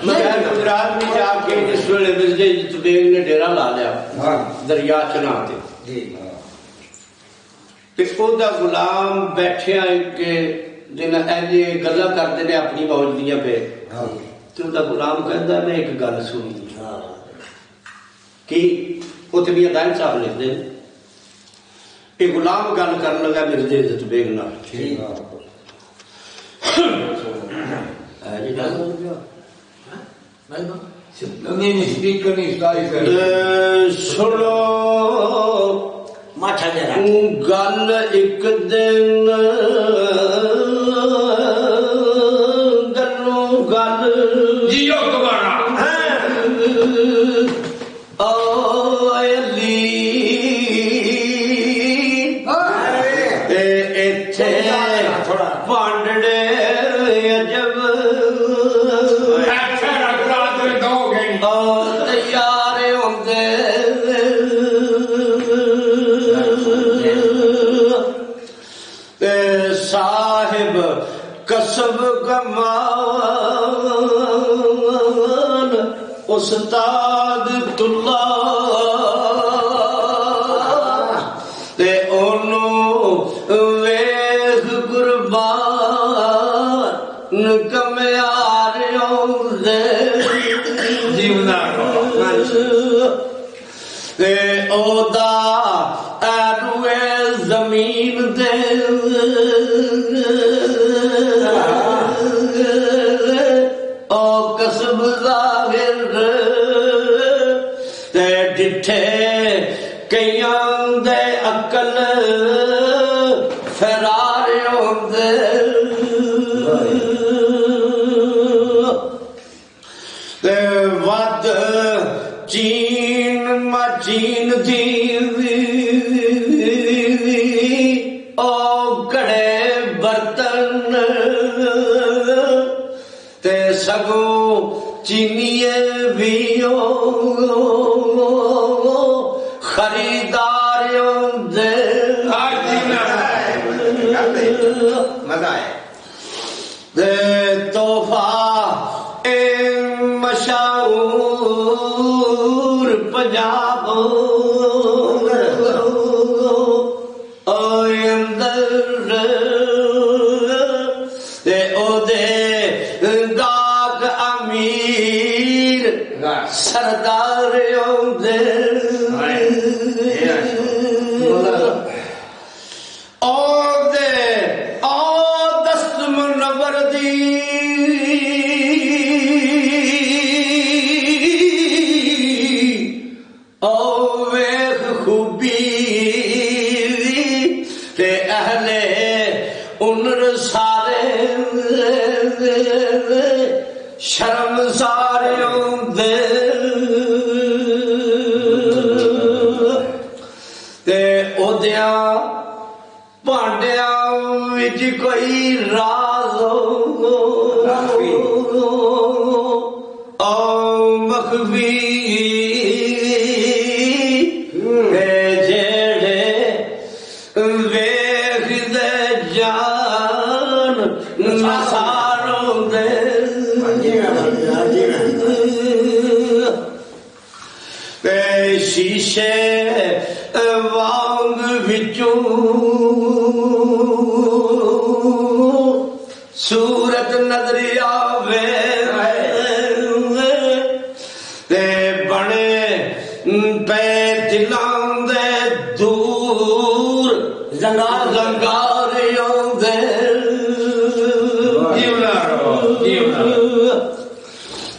नशे गुजरात में जाके जिस वेले मिर्जे बेग ने डेरा ला लिया दरिया चनाब ते ओदा गुलाम बैठिया एक दिन ऐजे गल्लां करते ने अपनी मौज दियां पे ते ओदा गुलाम कहता मैं एक गल सुनी कि उत्थे भी दान साहब लिखते हैं ये गुलाम गल कर लगा मिर्जे इज्जत बेग नाल सुनो गल एक दिन गलों गल जियो तुम्हारा साहिब कसब कमाल उस्ताद तुल्ला ते ओनू वेख कुर्बान कमयारियों दे जीवना ते ओदा आरुए जमीन दे ओ कसब जाहिर ते डिठे कईयां दे अकल फरार होंदे ते वद चीन मचीन दी ओ कड़े बर्तन ते सगो चीनिए भी खरीदारियों दे मजा है तोहफा ए मशहूर पंजाब सरदार दस्त मुनव्वर दी वेख खूबी ते अहले उनर सारे शर्म सारे दे ते ओदिया भांडिया विच कोई राज ओ मखफी जेड़े वेख दे जान नसारों दे शीशे वांग विचों सूरत नजर आवे ते बने पे दिलां दे दूर जंगारियों दे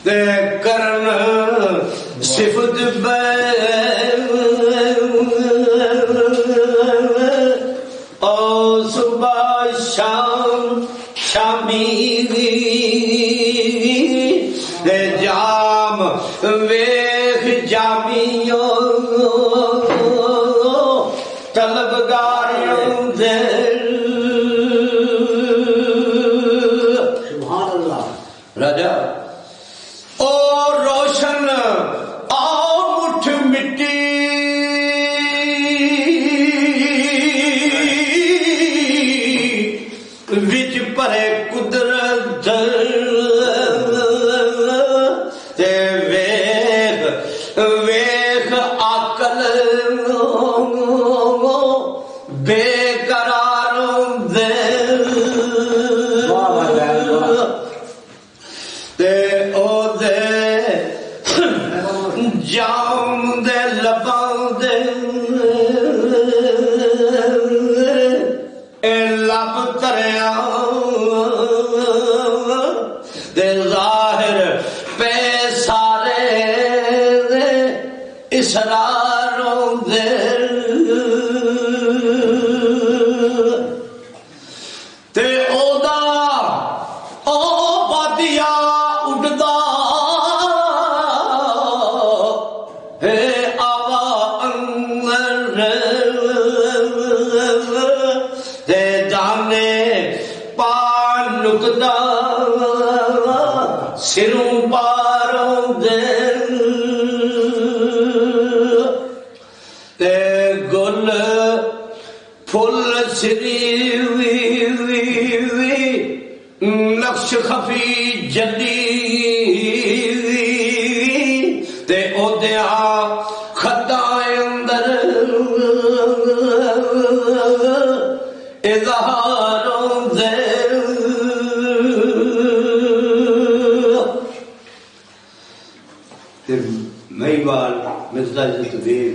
ते करन सिफत ओ सुबह शाम शामी जाम वेख जामियो तलबगारियों दे सुभान अल्लाह राजा ओ रोशन आओ मुठ मिट्टी विच भरे कुदरत ते वेख वेख अकल बेकरार दे ते ओदे जाम दे लबां दे लब तरिया दे ज़ाहिर पे सारे इसरारों दे ते ओदा ओ बादिया उड़दा है आवा अंदर ते जाने पा नुकदा सिरों पारों दे ते गुल फुल सिरी नक्श खफी जली ते ओदिया खदा अंदर इज़हारों दे ते महिवाल मिर्जा जसबीर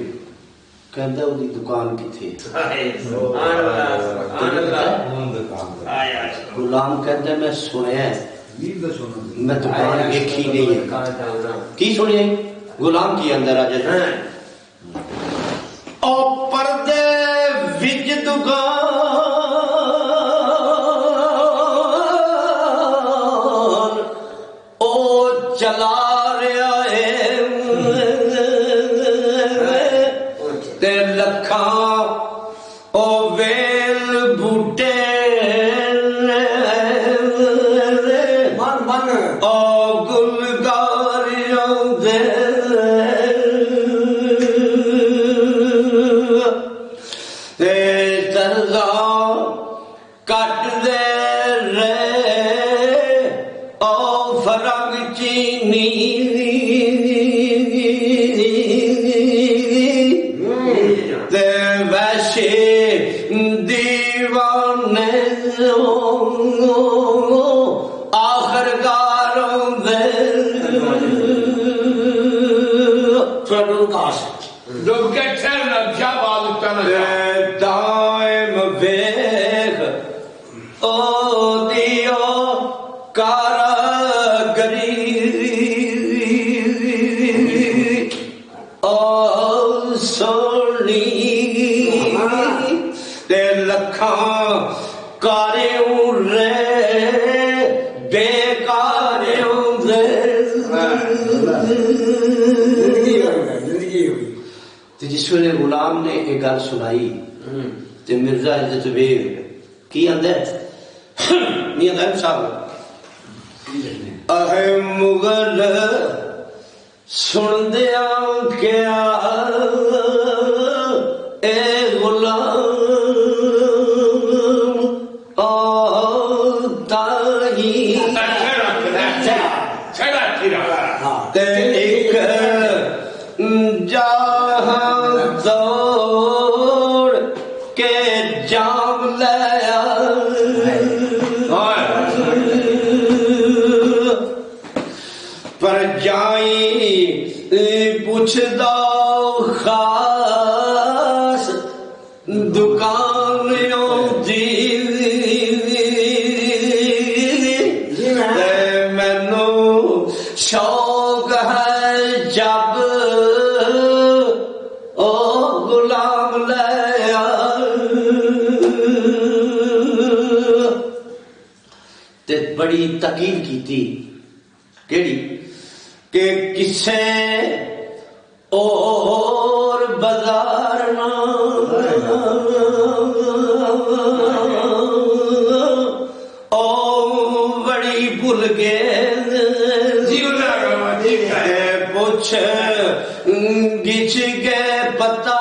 कहता उसकी दुकान किथे गुलाम कहता मैं सुनिया मैं दुकान देखी नहीं है की सुनिया गुलाम की अंदर आ जाए ओ पर्दे विच दुकान ओ चला रहा है ते लखा ओ वेल बूटे ओ गुलगारियों दे ते दर्जा कट दे रे ओ फरंग चीनी ते वैसे दीवाने आखिरकारों दे जो कहते हैं क्या बात करना दायम वेख ओ दियो कारागरी ओ सोनी ते लखा कारियों रे बेकारियों दे ते जिस वेले गुलाम ने एक गल सुनाई ते मिर्जा जसबीर की आंदे मियां दाइम साहब अहे मुगल सुन दिया क्या ए गुलाम ओ ताही ते एक जहां दौड़ के जाम लिया पर जाई पूछ दो खास दुकानियों दी मैनू शौक है जब ओ गुलाम लिया ते बड़ी तकीद की थी केड़ी के किसे और बाजार ना ओ बड़ी भूल गए पूछ गिच के पता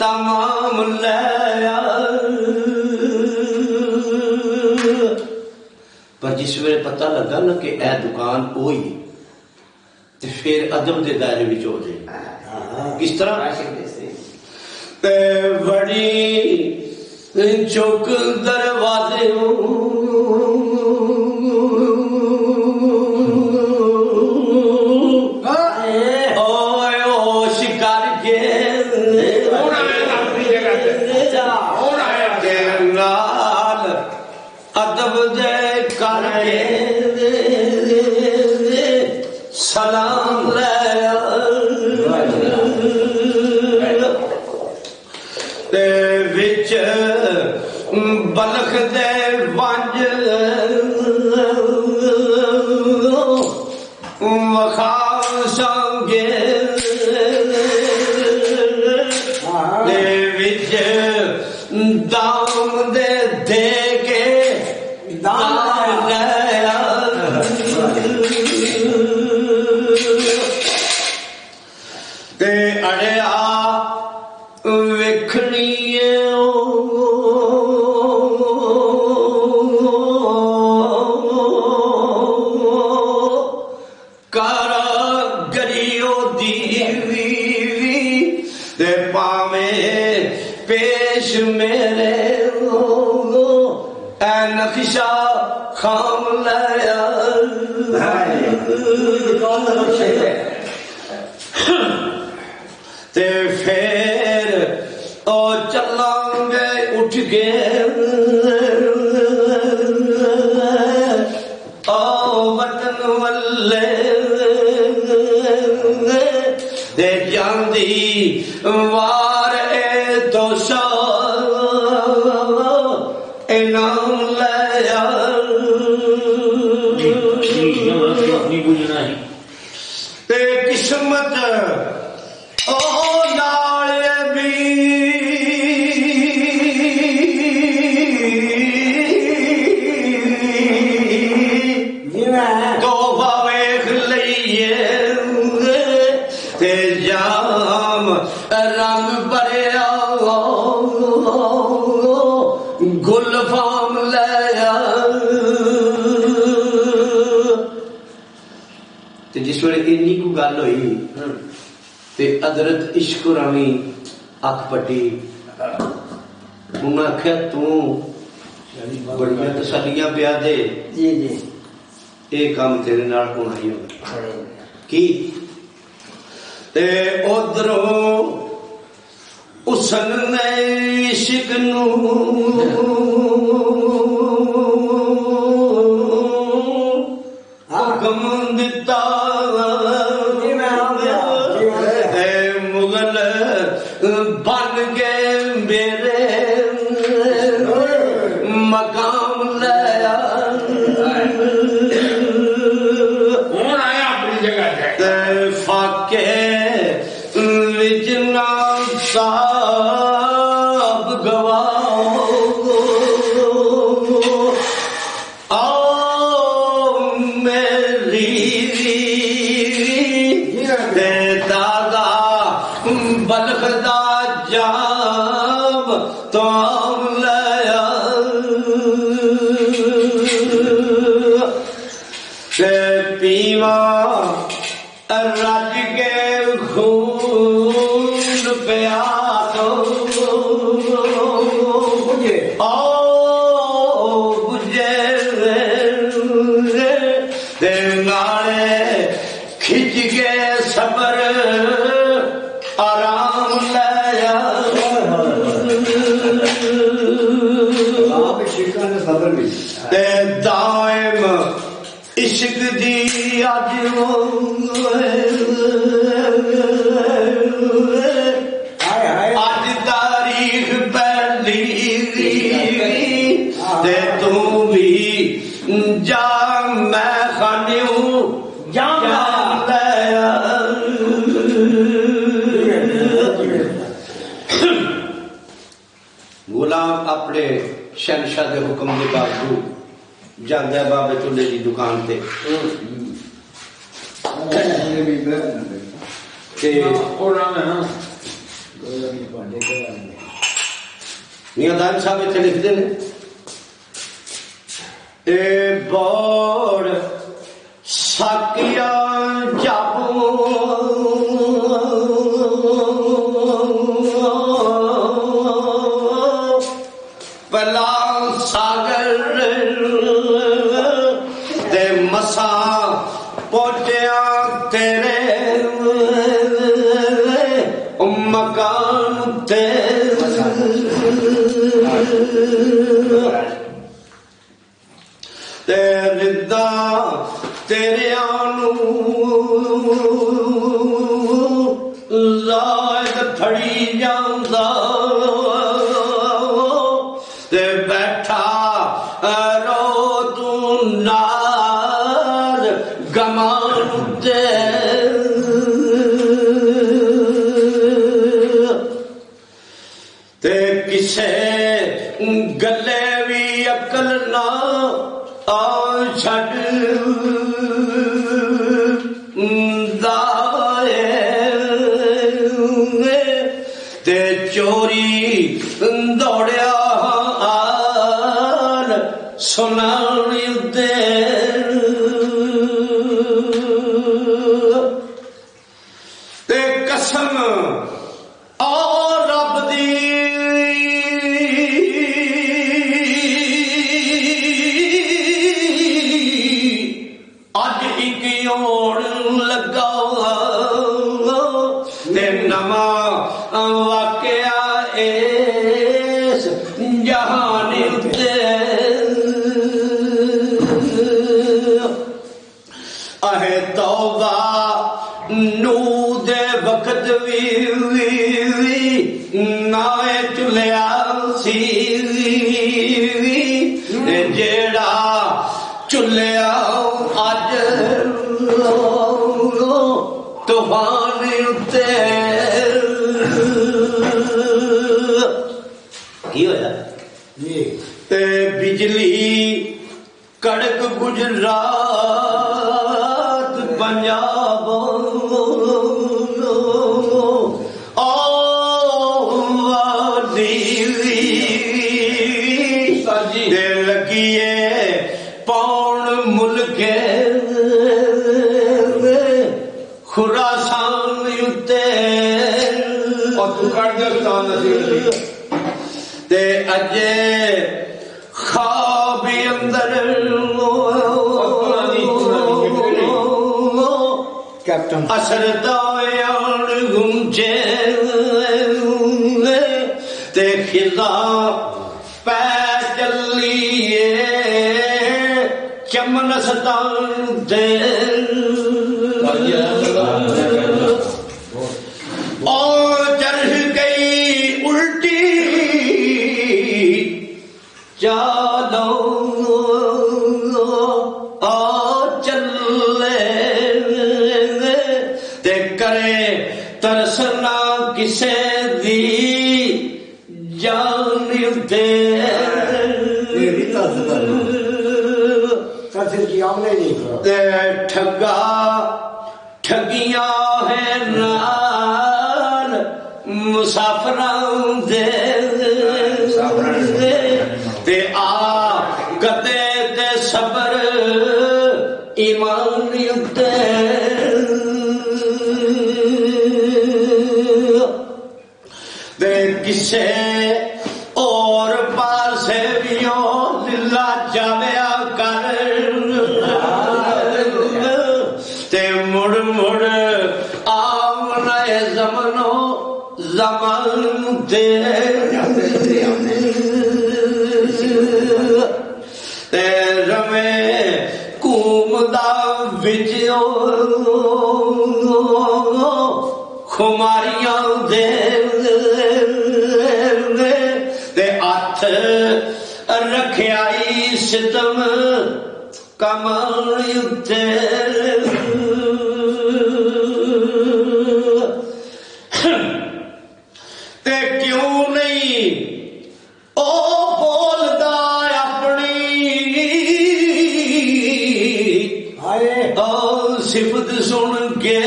तमाम लिया पर जिस वे पता लगा ना कि यह दुकान वो ही तो फिर अदब के दायरे में हो जाए। किस तरह बड़ी चौक दरवाजे शिकार के नाल अदब दे करके सलाम ले विच बलख दे वंज वखा संगे विच दाम दे के दाम लया ते अड़िया वेखनी कारागरियो दीवी ते पावे पेश मेरे ए नक्शा खाम लया ते फिर ओ चलांगे उठ के ओ वतन वल्ले दे जांदी वारे तो इनाम लया ते किस्मत ओ नाल भी तो वेख लइए ते जाम रंग भरिया गुल फाम लया ते जिस वेले इन्नी को गल हुई ते हजरत इश्क रानी अख पट्टी उन्हें आख्या तू बड़िया तसलियां पिया दे ये काम तेरे नाल होना ही होगा की ते उधरों उसने इश्क नू हुक्म दिता मुगल बन गए मेरे मकाम लया आया अपनी जगह फाके विजना साहब गवाओ आओ मेरी दादा बलखदा जाम तो लया पीवा रज के खून पिया तो बुझे ते नाले खिंच के सबर आराम लया ते दायम इश्क दी अज अज तारीख पहली ते तू भी जा मैं खाने जा लया गुलाम अपने शहनशाह के हुक्म के बावजूद जाता है बाबे चुले की दुकान पे मियां दान साहब इतने लिखते हैं ए बोड़ साकिया जाबू पला सागर ते मसा पहुंचया तेरे मकान ते रिदा तेरे जायद फड़ी जांदा ते बैठा रो तू नार गमान ते किसे गले भी अकल ना आ छड़ ते चोरी दौड़िया आन सुनानी दे ते कसम और रब दी वाकया इस जहान उत्ते आहे तौबा नू दे वक्त भी नाए चुलिया सी जेड़ा चुलिया अज तूफान उत्ते की होया ते बिजली कड़क गुजरात पंजाब दे लगिए पौन मुल्के खुरासान उत्ते और तू कर दे ते अजे ख्वाब अंदर कैप्टन असर दायान गुंजे ते खिजा पै चलिए चमन सतान दे और चढ़ गई उल्टी चालो आ चले ते करे तरसना किसे दी जान दे ठगा ठगिया है नाल मुसाफरां दे ते आ कदे ते सबर ईमान उत्ते ते किसे और पासे भी लीला जावया कर ते मुड़ मुड़ आमना जमनो जमान दे ते रवे घूमदा विच खुमारियां दे ते हथ रखियाई सितम कमान उत्ते ते क्यों नहीं ओ बोलदा अपनी ओ सिफत सुन के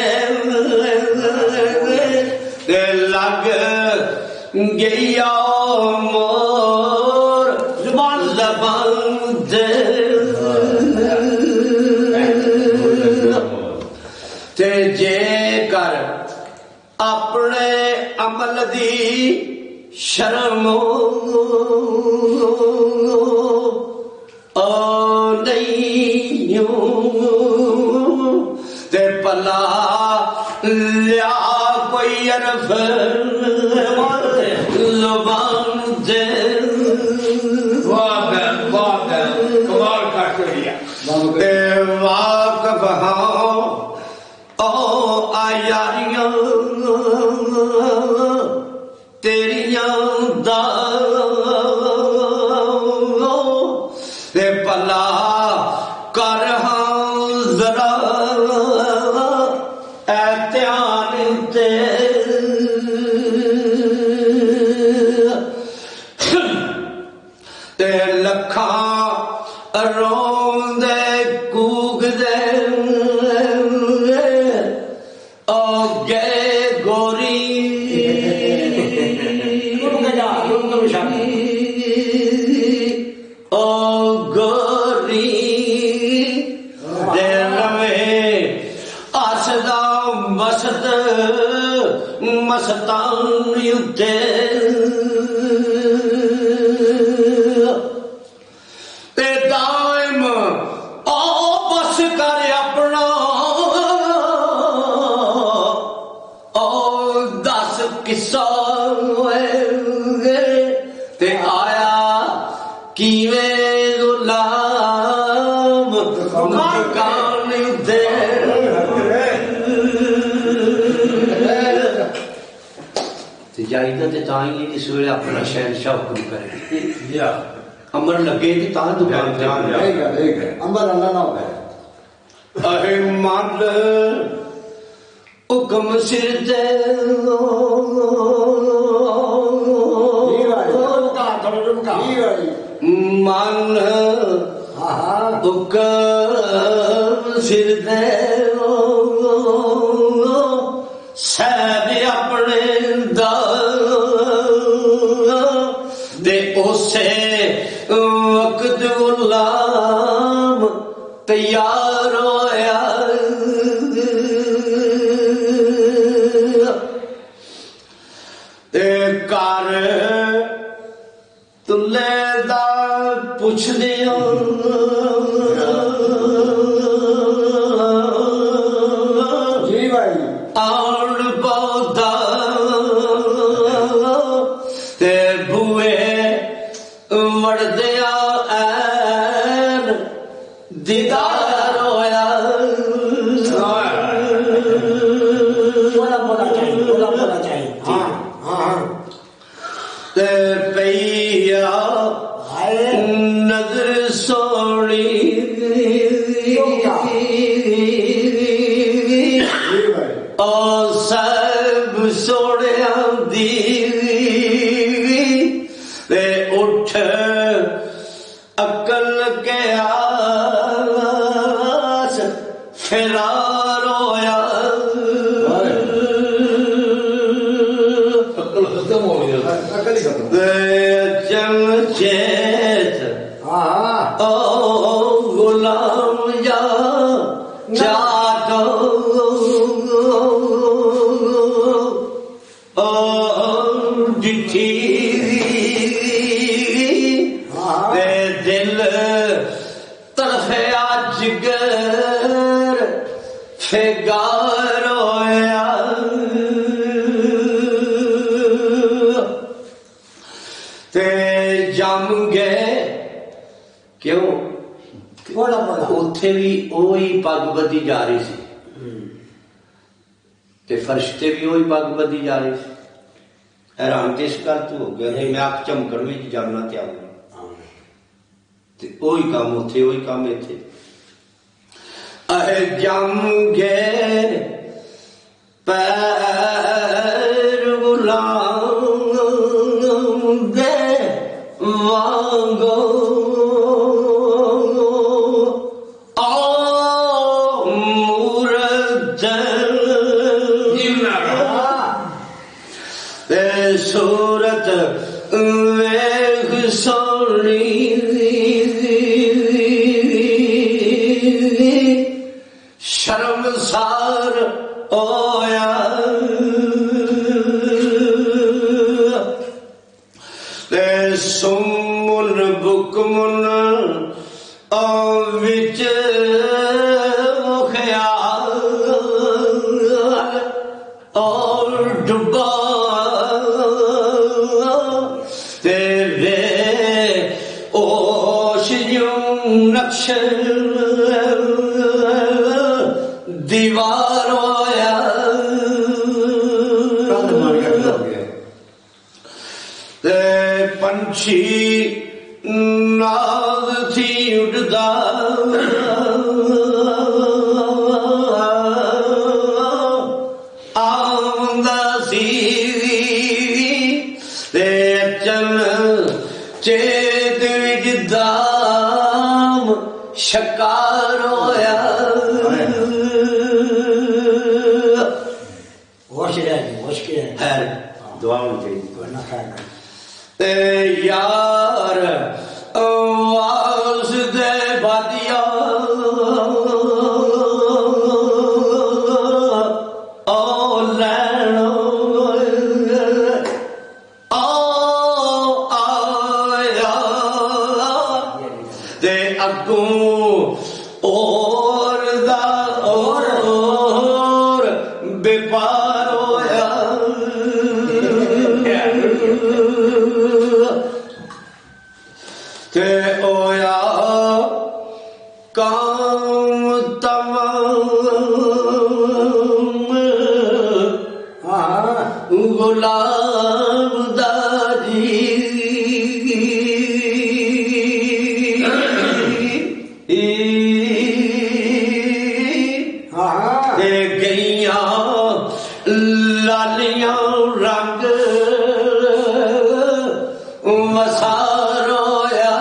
ते लग गया मोर जबान दे दी शर्म ओ नहीं ते पला लिया कोई अरफ ज़ुबान दे कमाल कर दिया ते वाकफ हाँ ओ आयारियां तेरियां दा ते पला कर हाँ जरा एहतियात ते लखा रोंदे कूकदे ओ गे गोरी ओ गोरी दे रवे आसदा मस्त मस्तान युते ते दाइम ओ बस कर अपना ओ दस किस्सा ते आया किवे गुलाम मकान दे जाइदा ते ताई है जिस वेले अपना शहनशाह हुक्म करे अमर लगे ते तां दुकान ते अंबर अल्लाह ना होवे अहे मल हुक्म सिर दे मन हुक्म सिर दे सैद अपने दा दे उसे वक्त गुलाम तैयार होया ते कर तुले दा पुछ दियो जी भाई आउण पौधा ते बुए वड़दिया ऐन दीदार होया बोला चाहिए हाँ हाँ ते पैया नजर सोनी ओ सब सोने दी ते उठ अकल के आस फिरार होया खत्म हो गया चल चेत हाँ ओ गुलाम या जातो ओ जिठी ते दिल तरफे अजगर फिगार होया ते जम गए क्यों बोला उत्थे भी ओही पग बधी जा रही सी ते फरिश्ते भी ओही पग बधी जा रही सी हैरान किस गल तू हो गया नहीं मैं अख झमकण में जाना ते आऊंगा ते ओही काम उत्थे ओही काम इत्थे अहे जम गए पैर गुलाम दे वांगो सूरत वेख सोनी शर्मसार होया हुक्मन विच ख्याल और डुबा तेरे ओश यूं नक्श दीवार होया ते पंछी नाद थी उड़दा आंदा सी ते चल चेत विच दाम शकार होया है दुआ चाहिए यार आवाज दे बादिया ओ लैनो आया ते अगों और दा और बेपार होया ते ओया काम तमाम गुलाम दादी ते गईया लालियां रंग मसार होया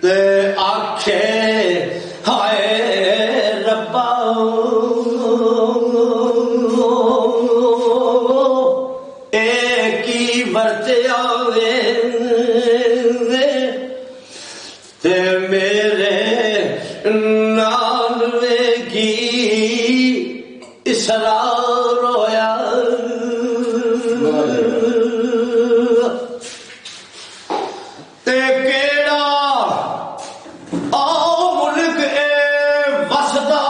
ते आखे हाय रब्बा एक ही बरतिया ते मेरे नाल की इसरार होया ते केड़ा आओ मुल्क ए वसदा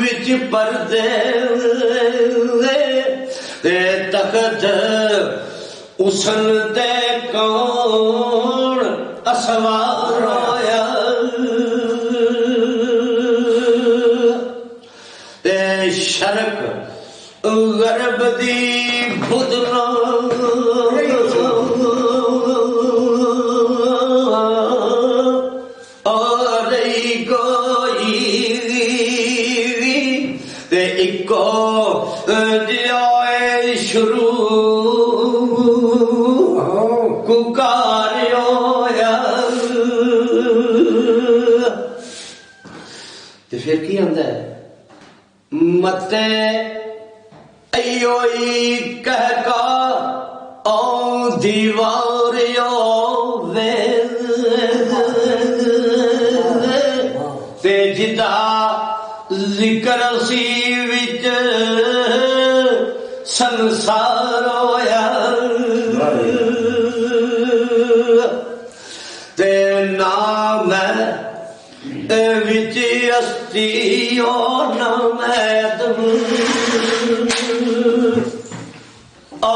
विच पर्दे ते तख्त उसन ते कौन असवार होया ते शरक गरब दी बुदना और कोई ते इको जिया शुरू कुकार होया ते फिर की आंदा है मते अयोई कह का ओ दीवार वे ते जिदा जिक्र सी विच संसार होया ते नाम विच अस्ती ओ नाम ओ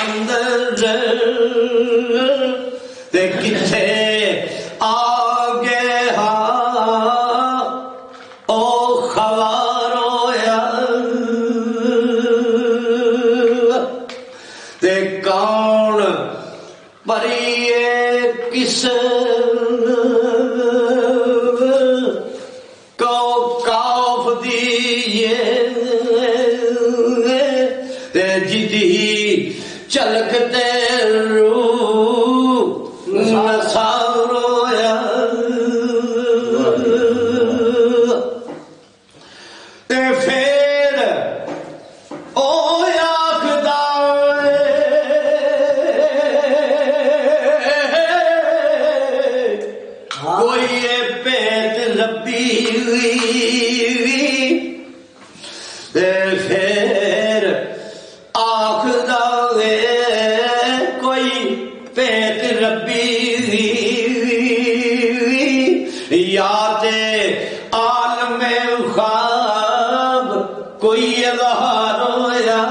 अंदर ते किथे आगे ओ खवार होया ते कौन परिए किस को काफ दिए ते जिदी चलकते रू नसार होया ते फिर ओ आखदा कोई पेट लब्बी कोई इज़हार होया।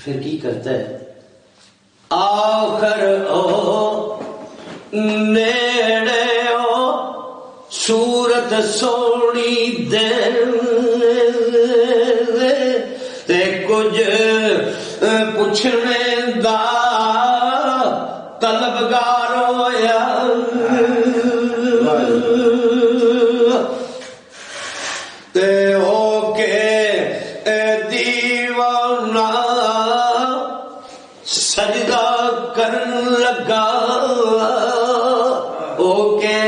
फिर की करता है आखर ओ नेड़े ओ सूरत सोनी दे ते कुछ पुछने दा तलबगार होया। ते होके दीवाना सजदा करन लगा। होके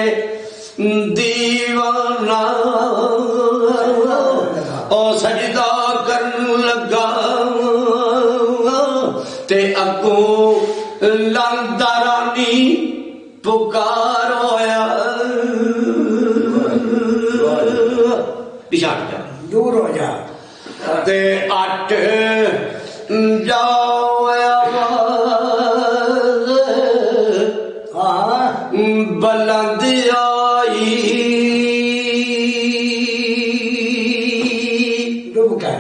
दीवाना ओ सजदा करन लगा। ते अगों लांदा रानी पुकार होया। पिछाड़ जा दूर हो जा ते अट जाओ बुलंद आई।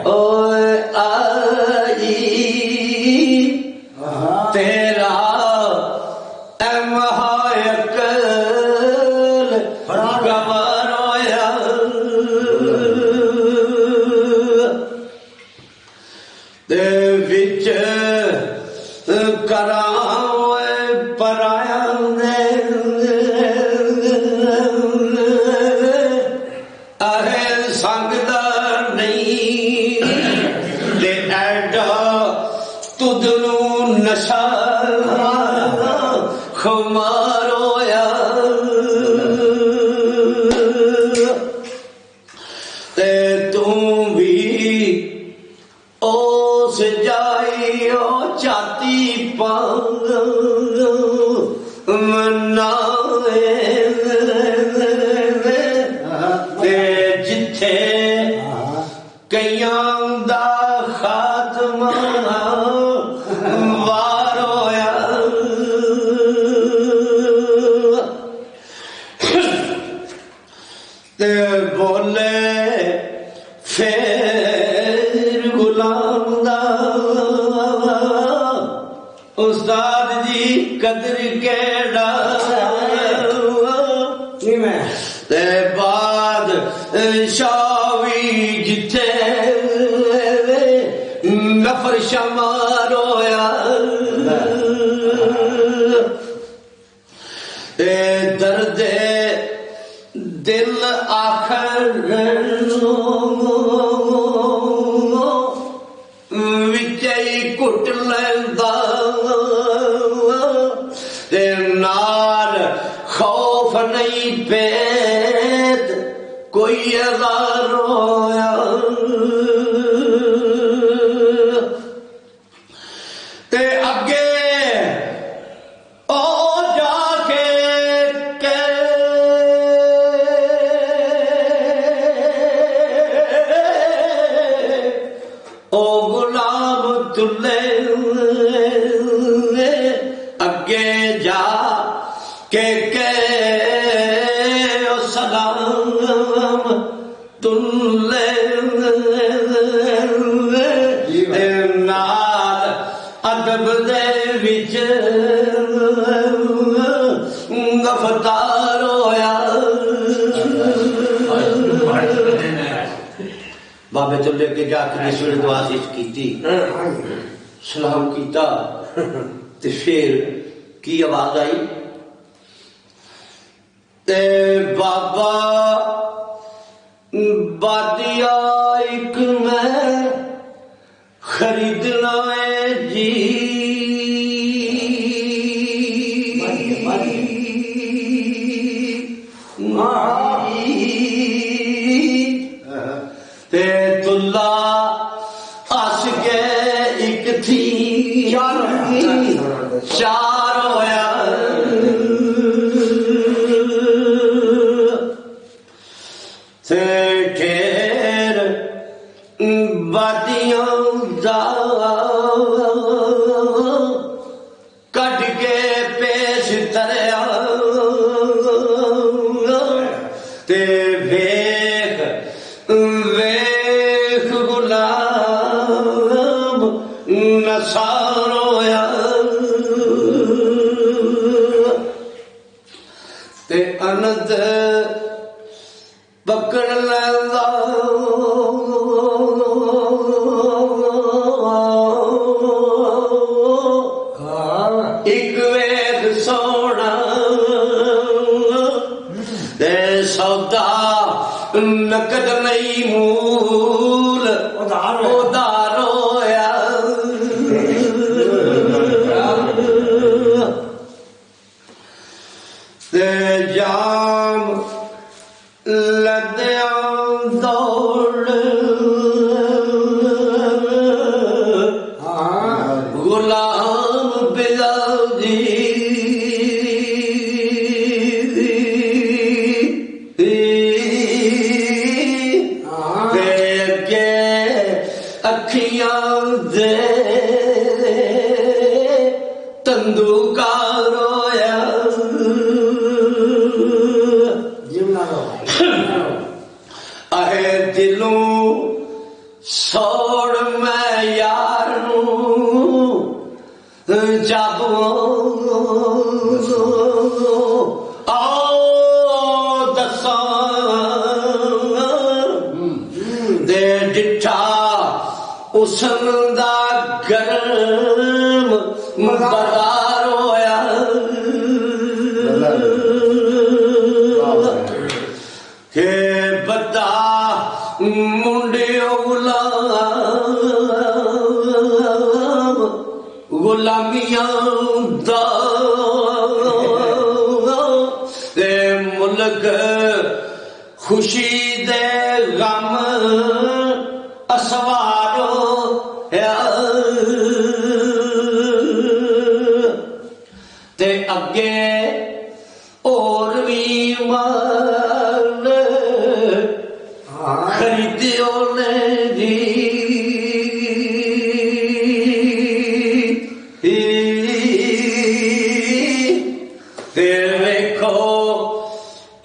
ओए आई तेरा अमहायकल गवार होया। दे विच कराए पराया ने अरे संगदा नहीं ते ऐडा तुदनू नशा खुमार होया। ते तू भी ओस जाइयो छाती पांग मनाए। ते जिथे कईयां दा खात्मा वार होया। ते बोले फिर गुलाम दा उस्ताद जी कदर केड़ा। ते बाद शावी जिथे नफर शमार होया। ते दर्दे दिल आखर विचई घुट लैंदा। ते नाल खौफ नहीं पेद कोई अज़ार होया। ते अगे ओ जाके ओ गुलाम तुले अगे जा के ओ सलाम तुले नाल अदब दे विच गिरफ्तार होया। बाबे तो लेके जाके जिस वे दुआ की सलाम किया ते फिर की आवाज आई ते बाबा बादिया एक मैं खरीदना है जी। ते तुल्ला हस के एक थी चार होया। ते ढेर बादियों दा कट के पेश तरया। ते वेख गुलाम नसारोया ते अनंत पकड़ लैंदा एक वेख सोना ते सौदा नकद नहीं मूल उधार होया ते जाम लद्या दौड़ गुलाम बिलाल जी अखियां दे तंदूका रोया अहे दिलों सोड़ मैं यार जब आओ दसा दे डिठा उसन दा गरम बाजार होया के बता मुंडे गुलामियां दा ते मुल्क खुशी दे गम असवारो ते अगे और भी मान खरीदियो ने जी ते वेखो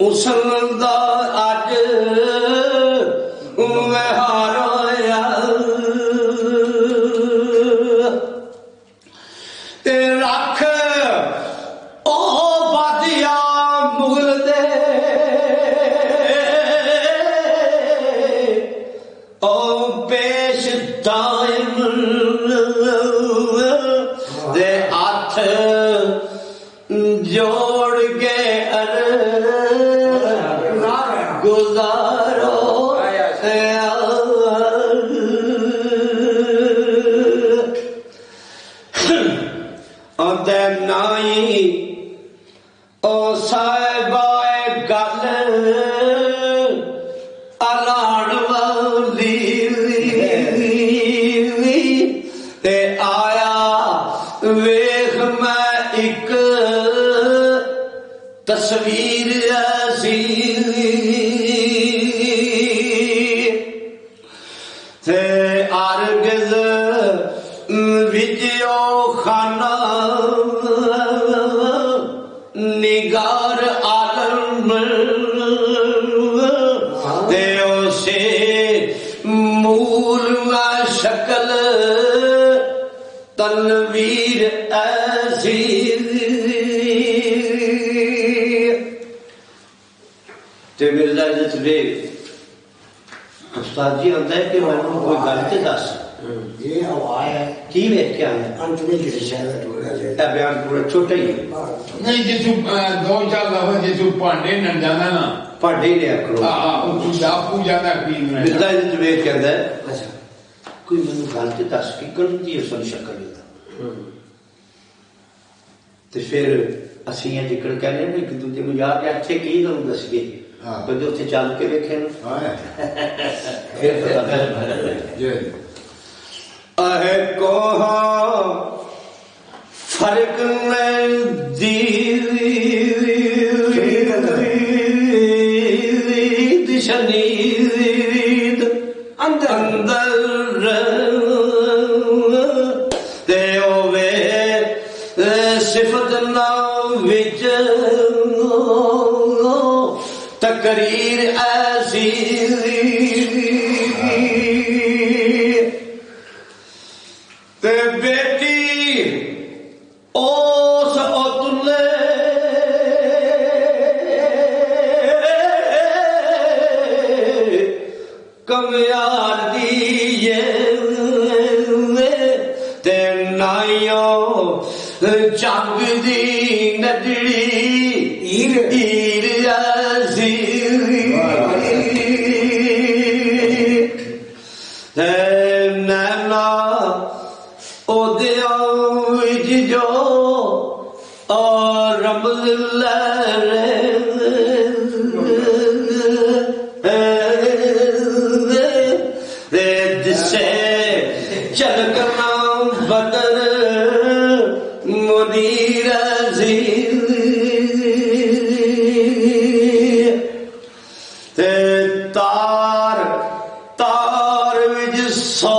उसदा अज हार होया ते रख ओ बादिया मुगल दे ओ पेश दायम दे हाथ जोड़ के गुजारो नाई ओ साहिबाए गल अलाड़ वाली ते आया वेख मैं एक तस्वीर ऐसी ते आरगज विजयो खाना निगार आलम ते उसे मूल व शक्ल तनवीर ऐसी ते मिर्जा जी उस्ताद जी होता है कि मैंने कोई गलत दस ये हवा है की वेख के आया अंत में गिर बयान पूरा छोटा ही नहीं जिसू दो चार दफा जिसू भांडे न जाना ना भांडे लिया करो पूजा पूजा का पीन में मिर्जा जी वेख कहता है अच्छा कोई मैंने गलत दस की करती है सन शक्ल ते फिर ਅਸੀਂ ਇਹ ਜ਼ਿਕਰ ਕਹਿੰਦੇ ਨੇ ਇੱਕ ਦੂਜੇ ਨੂੰ ਯਾਰ ਇੱਥੇ ਕੀ ਤੁਹਾਨੂੰ ਦੱਸੀਏ ਕਦੇ ਉੱਥੇ ਚੱਲ ਕੇ ਵੇਖੇ ਨਾ ਫਿਰ ਪਤਾ ਜੀ ਆਹੇ ਕੋਹਾ ਫਰਕ ਨਹੀਂ दिशनीद अंदर ते ओवे सिफत नाम विच तकरीर ऐसी ते बेटी ओस उतले कमयार दिए ते नाइयो जंग दी नदड़ी ईर ऐसी नैना ओदे जो और रमज दिसे चलकना बदर मुनीर तार तार विच सौ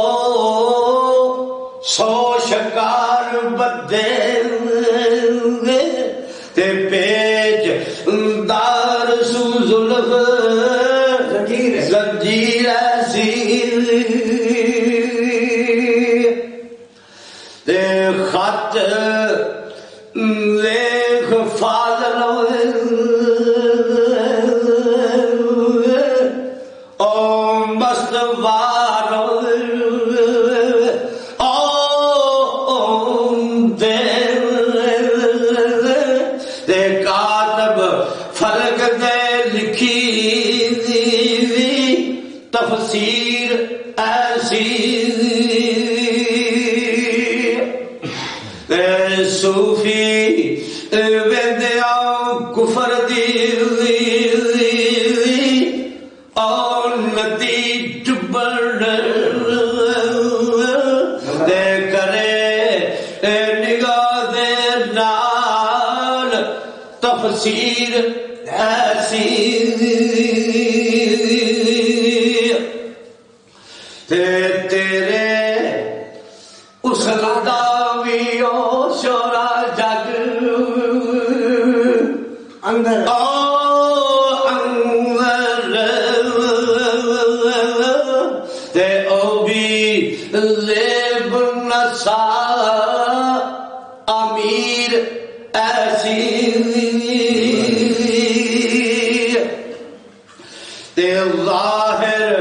शकार बदे ते पेच दार सुजुल्फ जंजीर ऐसी ते खत लेख फाजल ओ मस्त वारो ओ दे कातब फलक दे लिखी तफसीर ऐसी सूफी वेदया कुफर दी और नदी डुबड़ दे करे निगाह दे नाल तफसीर ऐसी तेरे उस दावियो शोरा जग अंदर ते ओ भी लेब नसा अमीर ऐसी ते ज़ाहिर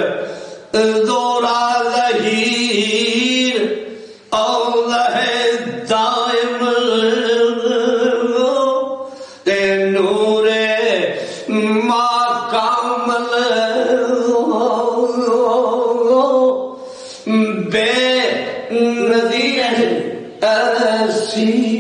दोरा ज़हीर औलह दाइम ते नूरे माकामल बे नज़ीर ऐसी